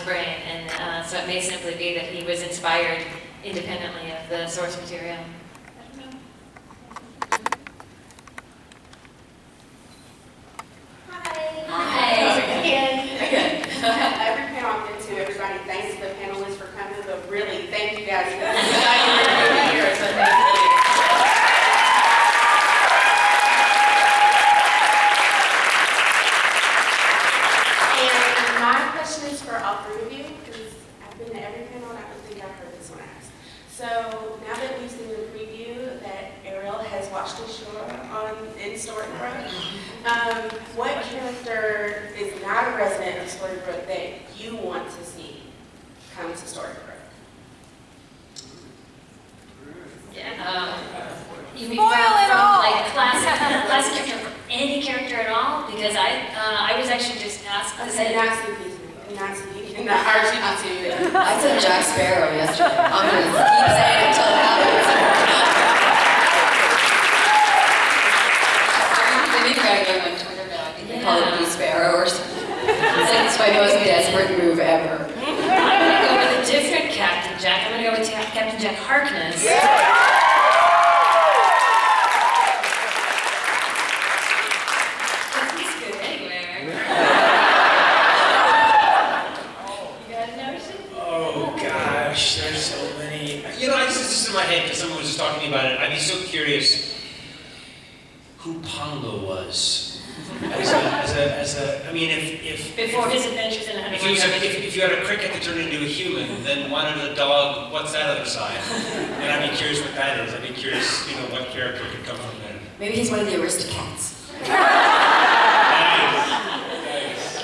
brain, and so it may simply be that he was inspired independently of the source material. I don't know. Hi. Again. Every panel I've been to, everybody thanks the panelists for coming, but really, thank you guys for being here. So thank you. And my question is for all three of you, because I've been to every panel and I don't think I've heard this one asked. So now that we've seen the preview that Ariel has watched ashore in Storybrooke, what character is not a resident of Storybrooke that you want to see come to Storybrooke? Yeah. You mean Spoil it all! like classic character, from any character at all? Because I was actually just asked to say Not CP2, not CP2, not RGB2. I said Jack Sparrow yesterday. I'm going to keep saying it until it happens. Maybe you gotta go on Twitter now. I think they call it Blue Sparrow or something. It's my most desperate move ever. I'm going to go with a different Captain Jack. I'm going to go with Captain Jack Harkness. He's good anywhere. You guys notice it? Oh gosh, there's so many. You know, this is in my head because someone was just talking to me about it. I'd be so curious who Pongo was. I mean, if Before his adventures in if you had a cricket that turned into a human, then why not a dog? What's that other side? And I'd be curious what that is. I'd be curious, you know, what character could come from there. Maybe he's one of the Aristocats.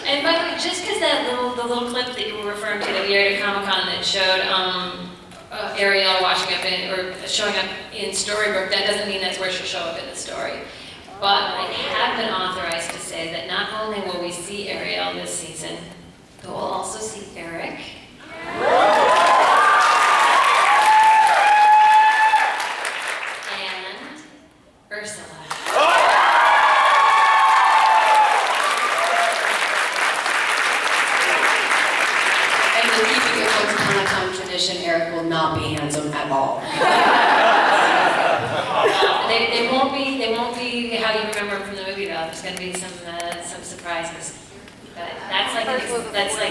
And by the way, just because the little clip that you were referring to that we aired at Comic-Con that showed Ariel showing up in Storybrooke, that doesn't mean that's where she'll show up in the story. But I have been authorized to say that not only will we see Ariel this season, but we'll also see Eric. And Ursula. And we're keeping it Once Upon a Time tradition, Eric will not be handsome at all. They won't be how you remember them from the movie though. There's going to be some surprises. But that's like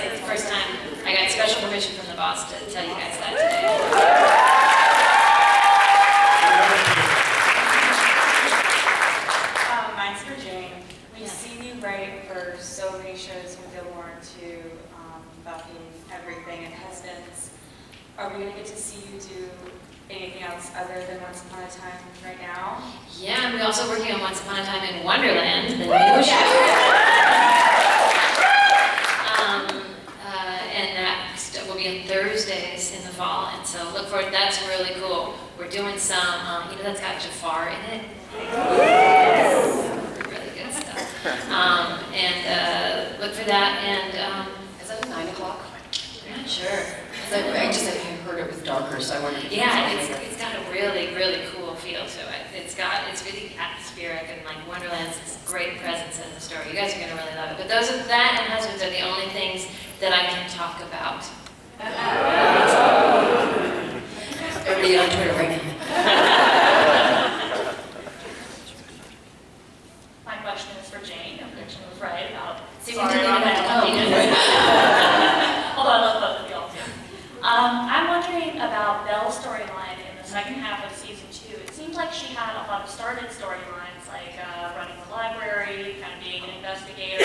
the first time I got special permission from the boss to tell you guys that today. Mine's for Jane. We've seen you write for so many shows from Gilmore to Buffy, everything, and Husbands. Are we going to get to see you do anything else other than Once Upon a Time right now? Yeah, and we're also working on Once Upon a Time in Wonderland, the new show. And that will be on Thursdays in the fall, and so look forward. That's really cool. We're doing some, that's got Jafar in it. Really good stuff. And look for that. And Is that at 9 o'clock? I'm not sure. I just had heard it was darker, so I wanted to. Yeah, it's got a really, really cool feel to it. It's really atmospheric, and like Wonderland's great presence in the story. You guys are gonna really love it. But that and Husbands are the only things that I can talk about. Everybody on Twitter right now. My question is for Jane. Your prediction was right about. See, we didn't even have to come. Although I love both of y'all too. I'm wondering about Belle's storyline in the second half of season 2. It seemed like she had a lot of started storylines, like running the library, kind of being an investigator,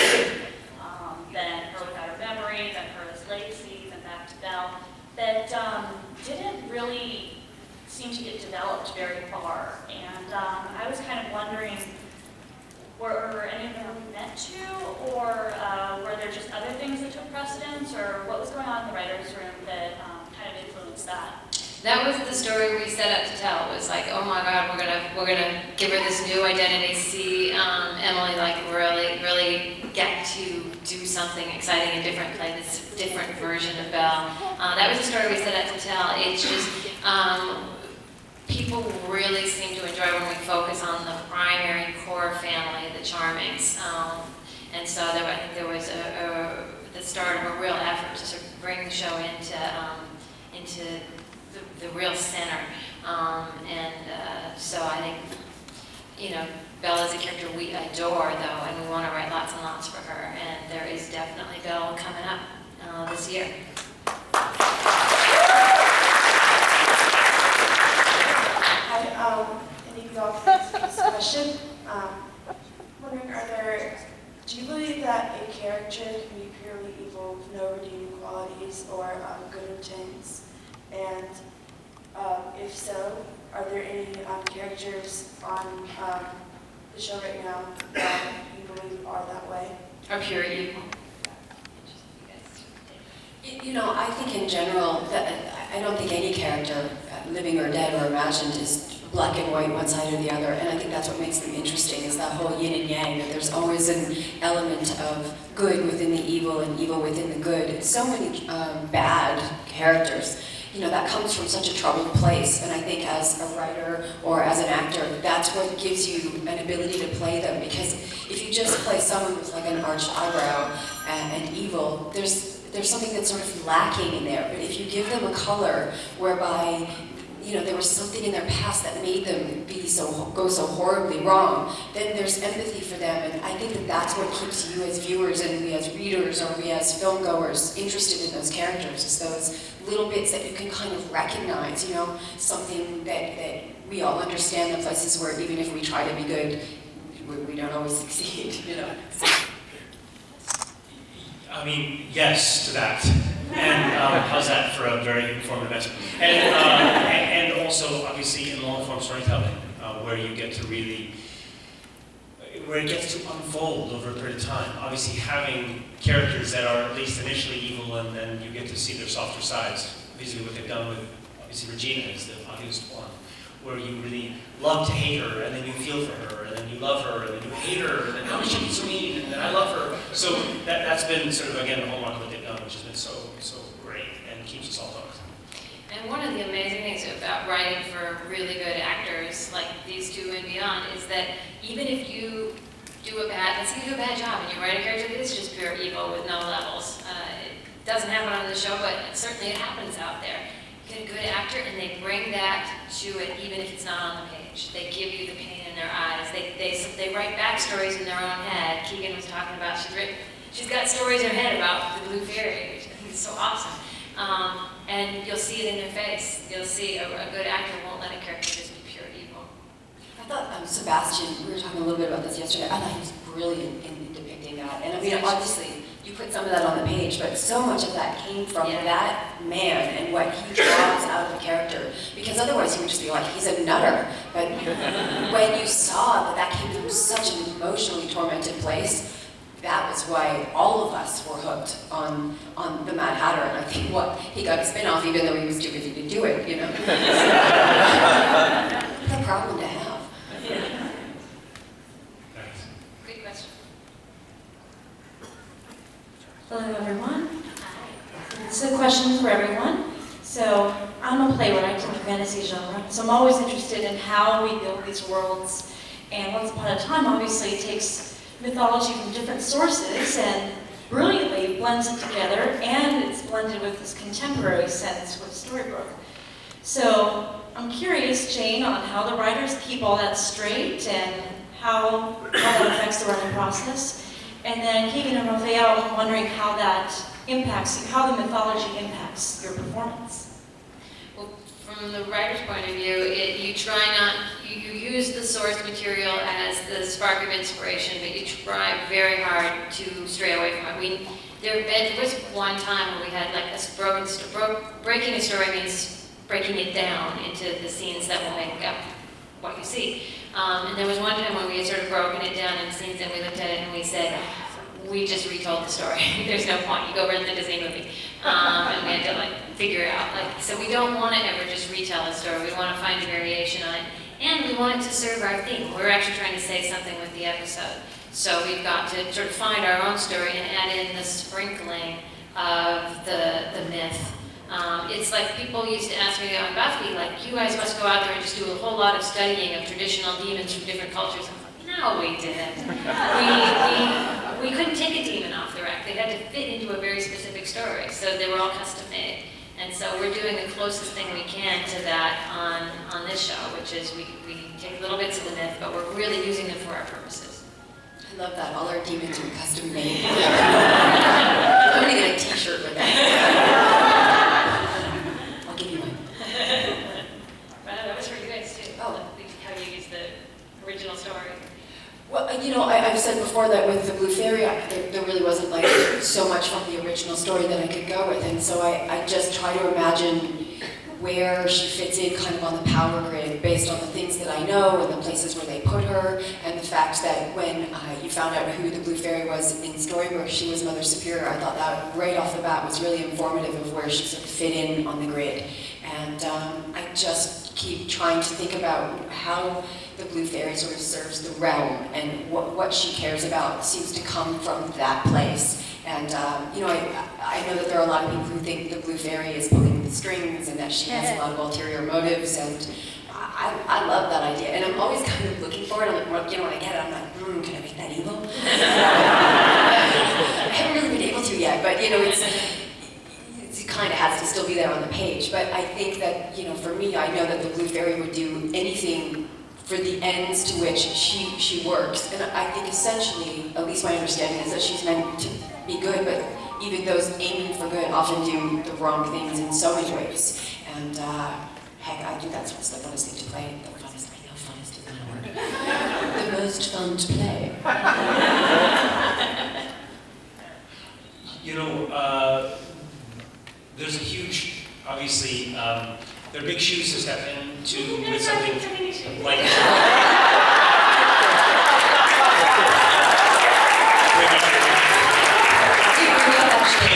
then her without her memory, then her as Lacey, then back to Belle, that didn't really seem to get developed very far. And I was kind of wondering, were any of them meant to, or were there just other things that took precedence, or what was going on in the writer's room that kind of influenced that? That was the story we set out to tell. It was like, oh my God, we're gonna give her this new identity. See Emily like really get to do something exciting and different, play this different version of Belle. That was the story we set out to tell. It's just people really seem to enjoy when we focus on the primary core family, the Charmings. And so I think there was the start of a real effort to sort of bring into the real center. So I think, Belle is a character we adore, though, and we want to write lots and lots for her. And there is definitely Belle coming up this year. Hi, any of y'all can answer this question. Wondering, do you believe that a character can be purely evil with no redeeming qualities or good intents? And if so, are there any characters on the show right now that you believe are that way? Or pure evil. I think in general, that I don't think any character, living or dead or imagined, is black and white, one side or the other. And I think that's what makes them interesting, is that whole yin and yang, that there's always an element of good within the evil and evil within the good. And so many bad characters, that comes from such a troubled place. And I think as a writer or as an actor, that's what gives you an ability to play them. Because if you just play someone with like an arched eyebrow and evil, there's something that's sort of lacking in there. But if you give them a color whereby there was something in their past that made them go so horribly wrong, then there's empathy for them. And I think that that's what keeps you as viewers and we as readers or we as filmgoers interested in those characters, is those little bits that you can kind of recognize, something that we all understand, the places where even if we try to be good, we don't always succeed, I mean, yes to that. And how's that for a very informative answer? And also, obviously, in long-form storytelling, where you get to where it gets to unfold over a period of time. Obviously, having characters that are at least initially evil, and then you get to see their softer sides. Basically, what they've done with, obviously, Regina is the obvious one, where you really love to hate her, and then you feel for her, and then you love her, and then you hate her, and then how did she be so mean, and then I love her. So that's been sort of, again, the hallmark of what they've done, which has been so great, and keeps us all hooked. And one of the amazing things about writing for really good actors, like these two and beyond, is that even if you do a bad job and you write a character that is just pure evil with no levels, it doesn't happen on the show, but certainly it happens out there. Get a good actor and they bring that to it even if it's not on the page. They give you the pain in their eyes. They write backstories in their own head. Keegan was talking about, she's got stories in her head about the Blue Fairy, which I think is so awesome. And you'll see it in their face. You'll see a good actor won't let a character just be pure evil. I thought Sebastian, we were talking a little bit about this yesterday, I thought he was brilliant in depicting that. And I mean, obviously, you put some of that on the page, but so much of that came from that man and what he draws out of the character. Because otherwise, you would just be like, he's a nutter. But when you saw that came from such an emotionally tormented place, that was why all of us were hooked on the Mad Hatter. And I think he got a spin-off even though he was too busy to do it, It's a problem to have. Great question. Hello, everyone. It's a question for everyone. So I'm a playwright in the fantasy genre, so I'm always interested in how we build these worlds. And Once Upon a Time obviously takes mythology from different sources and brilliantly blends it together, and it's blended with this contemporary sense with Storybook. So I'm curious, Jane, on how the writers keep all that straight and how that affects the writing process. And then Keegan and Raphael, I'm wondering how that impacts you, how the mythology impacts your performance. Well, from the writer's point of view, you use the source material as the spark of inspiration, but you try very hard to stray away from it. There was one time when we had like breaking a story means breaking it down into the scenes that will make up what you see. And there was one time when we had sort of broken it down into scenes and we looked at it and we said, we just retold the story. There's no point. You go rent the Disney movie. And we had to figure it out. So we don't want to ever just retell a story. We want to find a variation on it. And we want it to serve our theme. We're actually trying to say something with the episode. So we've got to sort of find our own story and add in the sprinkling of the myth. It's like people used to ask me on Buffy, you guys must go out there and just do a whole lot of studying of traditional demons from different cultures. I'm like, no, we didn't. We couldn't take a demon off the rack. They had to fit into a very specific story. So they were all custom made. And so we're doing the closest thing we can to that on this show, which is we take little bits of the myth, but we're really using them for our purposes. I love that. All our demons are custom made. I'm gonna get a t-shirt with that. I'll give you one. But that was for you guys too. Oh. How you use the original story. Well, I've said before that with the Blue Fairy, there really wasn't like so much from the original story that I could go with, and so I just try to imagine where she fits in kind of on the power grid based on the things that I know and the places where they put her, and the fact that when you found out who the Blue Fairy was in Storybrooke, she was Mother Superior. I thought that right off the bat was really informative of where she sort of fit in on the grid. And I just keep trying to think about how the Blue Fairy sort of serves the realm, and what she cares about seems to come from that place. And I know that there are a lot of people who think the Blue Fairy is pulling the strings and that she has a lot of ulterior motives, and I love that idea. And I'm always kind of looking for it. I'm like, when I get it, I'm like, can I make that evil? I haven't really been able to yet, but it kind of has to still be there on the page. But I think that, for me, I know that the Blue Fairy would do anything for the ends to which she works. And I think essentially, at least my understanding is that she's meant to be good, but even those aiming for good often do the wrong things in so many ways. And heck, I think that's what's the funnest thing to play. The funnest, I know funnest is not a word. The most fun to play. There's a huge, obviously, there are big shoes to step into with something like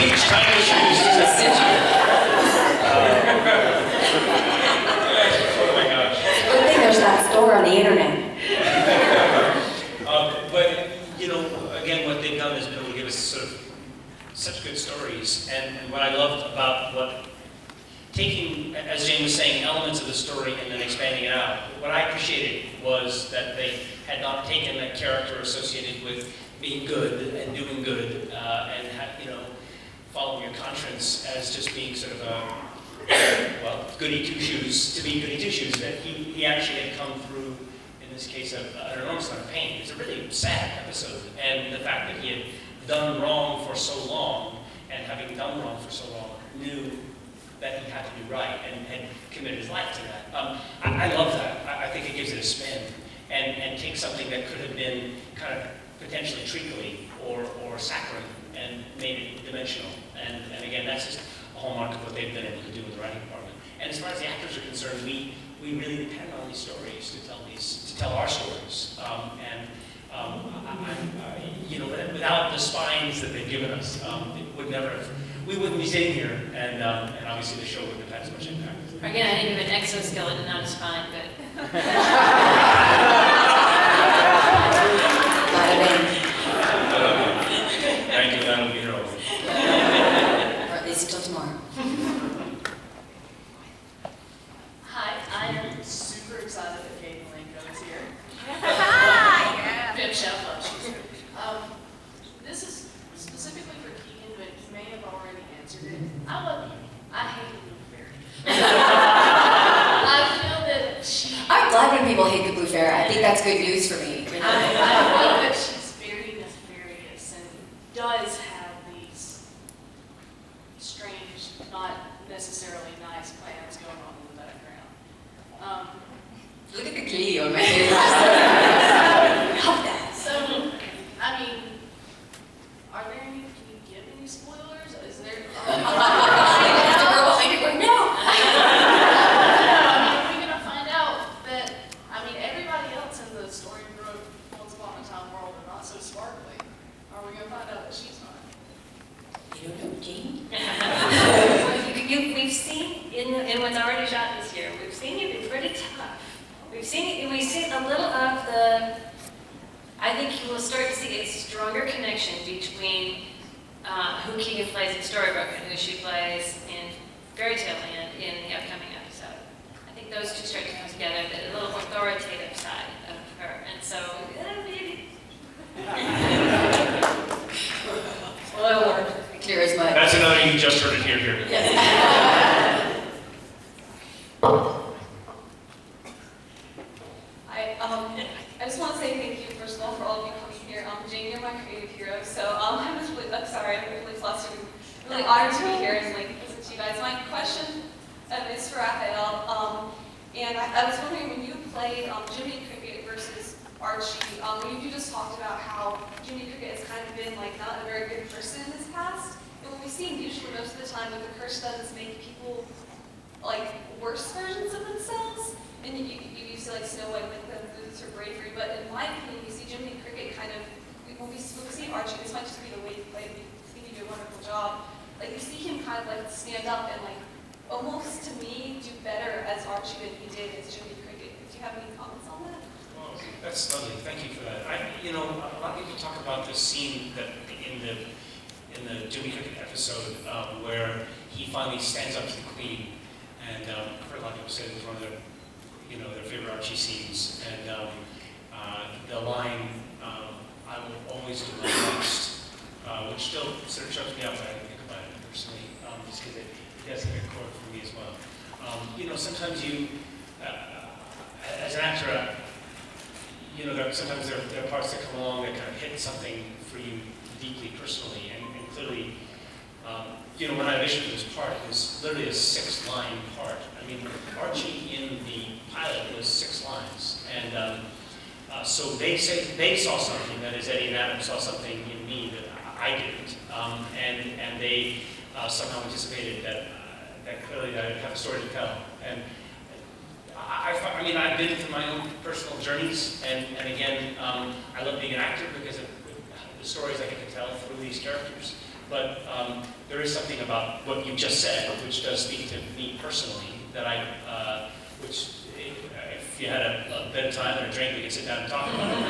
huge, tiny shoes to step into. Oh my gosh. Good thing there's that store on the internet. But, again, what they've done is been able to give us sort of such good stories. And what I loved about taking, as Jane was saying, elements of the story and then expanding it out. What I appreciated was that they had not taken that character associated with being good and doing good and following your conscience as just being sort of goody two shoes to be goody two shoes. That he actually had come through, in this case, an enormous amount of pain. It's a really sad episode, and the fact that he had done wrong for so long, and having done wrong for so long, knew that he had to do right and had committed his life to that. I love that. I think it gives it a spin and takes something that could have been kind of potentially treacly or saccharine and made it dimensional. And again, that's just a hallmark of what they've been able to do with the writing department. And as far as the actors are concerned, we really depend on these stories to tell our stories. Without the spines that they've given us, we wouldn't be sitting here, and obviously the show wouldn't have had as much impact. Again, I think of an exoskeleton, not a spine, but. Thank you, that'll be your own. Or at least until tomorrow. Hi, I am super excited that Kate Malenko is here. Bim Chef, she's here. This is specifically for Keegan, but he may have already answered it. I hate the Blue Fairy. I feel that I'm glad when people hate the Blue Fairy. I think that's good news for me. I feel that she's very nefarious and does have these strange, not necessarily nice plans going on in the background. Look at the glee on my face. Love that. So, are there any, can you give any spoilers? Is there? The girl behind it going, no! Are we going to find out that, everybody else in the Storybrooke Once Upon a Time world are not so sparkly? Are we going to find out that she's not? You don't know, Jane? We've seen in what's already shot this year, we've seen you be pretty tough. We've seen a little of the. I think you will start to see a stronger connection between who Keegan plays in Storybrooke and who she plays in Fairy Tale Land in the upcoming episode. I think those two start to come together, the little authoritative side of her, and so maybe. Clear as mud. That's another you just heard it here. Yes. guys. My question is for Raphael. And I was wondering, when you played Jimminy Cricket versus Archie, you just talked about how Jimminy Cricket has kind of been like not a very good person in his past. And what we've seen usually most of the time with the curse does make people like worse versions of themselves. And you see like Snow White with them lose her bravery. But in my opinion, we see Jimminy Cricket kind of, when we see Archie, this might just be the way he played, I think he did a wonderful job. Like you see him kind of like stand up and like almost to me do better as Archie than he did as Jimminy Cricket. Do you have any comments on that? Well, that's lovely. Thank you for that. A lot of people talk about this scene that in the Jimminy Cricket episode where he finally stands up to the Queen, and I've heard a lot of people say it was one of their favorite Archie scenes, and the line, "I will always do my best," which still sort of chokes me up when I think about it personally, just because it does hit a chord for me as well. Sometimes you, as an actor, sometimes there are parts that come along that kind of hit something for you deeply personally, and clearly, when I auditioned for this part, it was literally a 6-line part. I mean, Archie in the pilot was 6 lines, and so they saw something, that is, Eddie and Adam saw something in me that I didn't, and they somehow anticipated that clearly I have a story to tell. And I've been through my own personal journeys, and again, I love being an actor because of the stories I get to tell through these characters. But there is something about what you just said, which does speak to me personally, that which if you had a bit of time and a drink, we could sit down and talk about it.